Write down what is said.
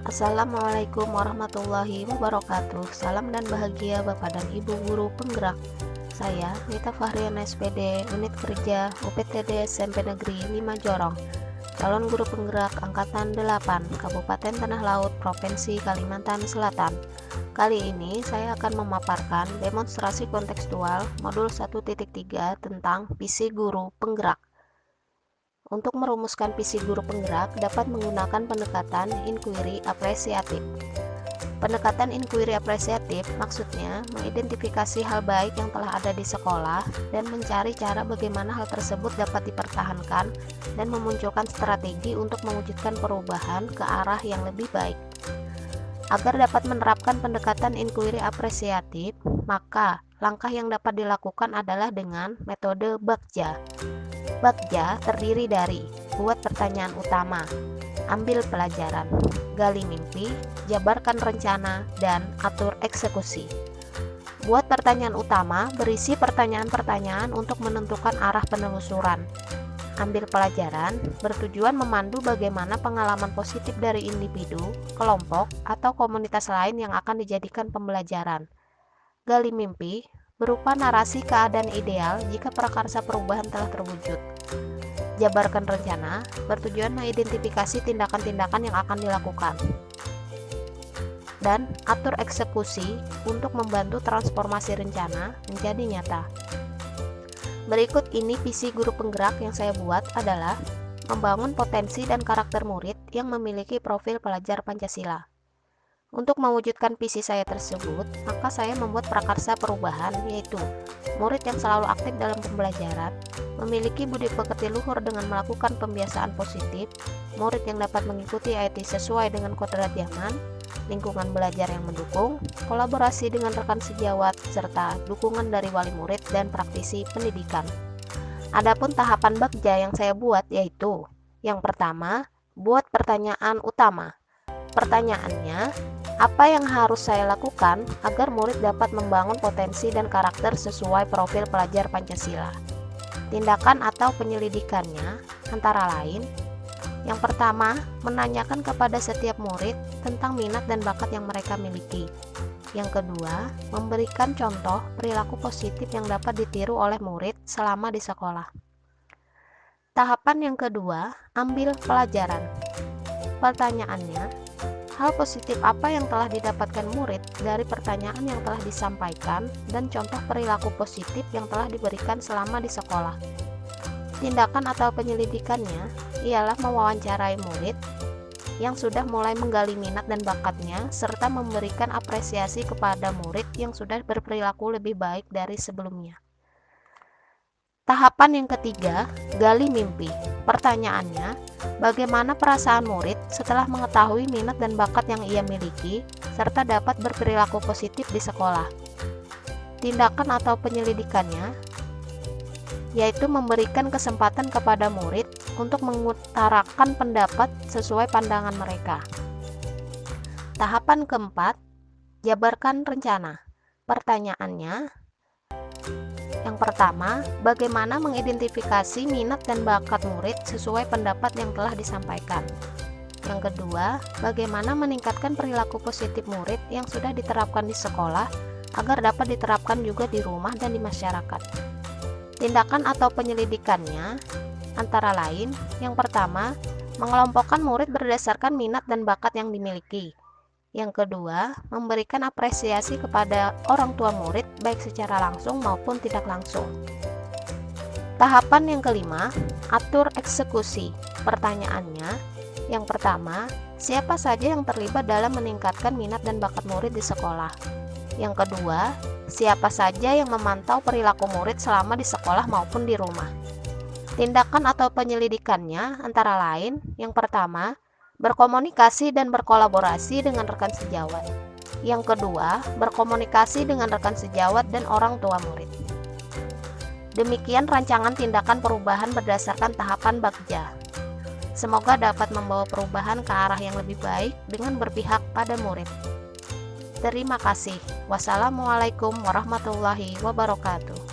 Assalamualaikum warahmatullahi wabarakatuh. Salam dan bahagia Bapak dan Ibu guru penggerak. Saya Nita Fahriana SPD, Unit Kerja UPTD SMP Negeri 5 Jorong, calon guru penggerak Angkatan 8, Kabupaten Tanah Laut, Provinsi Kalimantan Selatan. Kali ini saya akan memaparkan demonstrasi kontekstual modul 1.3 tentang visi guru penggerak. Untuk merumuskan visi guru penggerak dapat menggunakan pendekatan inquiry apresiatif. Pendekatan inquiry apresiatif maksudnya mengidentifikasi hal baik yang telah ada di sekolah dan mencari cara bagaimana hal tersebut dapat dipertahankan dan memunculkan strategi untuk mewujudkan perubahan ke arah yang lebih baik. Agar dapat menerapkan pendekatan inquiry apresiatif, maka langkah yang dapat dilakukan adalah dengan metode Bagja. Bagja terdiri dari buat pertanyaan utama, ambil pelajaran, gali mimpi, jabarkan rencana, dan atur eksekusi. Buat pertanyaan utama berisi pertanyaan-pertanyaan untuk menentukan arah penelusuran. Ambil pelajaran bertujuan memandu bagaimana pengalaman positif dari individu, kelompok, atau komunitas lain yang akan dijadikan pembelajaran. Gali mimpi berupa narasi keadaan ideal jika prakarsa perubahan telah terwujud. Jabarkan rencana bertujuan mengidentifikasi tindakan-tindakan yang akan dilakukan. Dan atur eksekusi untuk membantu transformasi rencana menjadi nyata. Berikut ini visi guru penggerak yang saya buat adalah membangun potensi dan karakter murid yang memiliki profil pelajar Pancasila. Untuk mewujudkan visi saya tersebut, maka saya membuat prakarsa perubahan, yaitu murid yang selalu aktif dalam pembelajaran, memiliki budi pekerti luhur dengan melakukan pembiasaan positif, murid yang dapat mengikuti IT sesuai dengan kodrat zaman, lingkungan belajar yang mendukung, kolaborasi dengan rekan sejawat, serta dukungan dari wali murid dan praktisi pendidikan. Adapun tahapan Bagja yang saya buat yaitu, yang pertama, buat pertanyaan utama. Pertanyaannya, apa yang harus saya lakukan agar murid dapat membangun potensi dan karakter sesuai profil pelajar Pancasila? Tindakan atau penyelidikannya antara lain, yang pertama, menanyakan kepada setiap murid tentang minat dan bakat yang mereka miliki. Yang kedua, memberikan contoh perilaku positif yang dapat ditiru oleh murid selama di sekolah. Tahapan yang kedua, ambil pelajaran. Pertanyaannya, hal positif apa yang telah didapatkan murid dari pertanyaan yang telah disampaikan dan contoh perilaku positif yang telah diberikan selama di sekolah. Tindakan atau penyelidikannya ialah mewawancarai murid yang sudah mulai menggali minat dan bakatnya serta memberikan apresiasi kepada murid yang sudah berperilaku lebih baik dari sebelumnya. Tahapan yang ketiga, gali mimpi. Pertanyaannya, bagaimana perasaan murid setelah mengetahui minat dan bakat yang ia miliki, serta dapat berperilaku positif di sekolah? Tindakan atau penyelidikannya, yaitu memberikan kesempatan kepada murid untuk mengutarakan pendapat sesuai pandangan mereka. Tahapan keempat, jabarkan rencana. Pertanyaannya, yang pertama, bagaimana mengidentifikasi minat dan bakat murid sesuai pendapat yang telah disampaikan. Yang kedua, bagaimana meningkatkan perilaku positif murid yang sudah diterapkan di sekolah agar dapat diterapkan juga di rumah dan di masyarakat. Tindakan atau penyelidikannya antara lain, yang pertama, mengelompokkan murid berdasarkan minat dan bakat yang dimiliki. Yang kedua, memberikan apresiasi kepada orang tua murid baik secara langsung maupun tidak langsung. Tahapan yang kelima, atur eksekusi. Pertanyaannya, yang pertama, siapa saja yang terlibat dalam meningkatkan minat dan bakat murid di sekolah? Yang kedua, siapa saja yang memantau perilaku murid selama di sekolah maupun di rumah? Tindakan atau penyelidikannya antara lain, yang pertama, berkomunikasi dan berkolaborasi dengan rekan sejawat. Yang kedua, berkomunikasi dengan rekan sejawat dan orang tua murid. Demikian rancangan tindakan perubahan berdasarkan tahapan Bagja. Semoga dapat membawa perubahan ke arah yang lebih baik dengan berpihak pada murid. Terima kasih. Wassalamualaikum warahmatullahi wabarakatuh.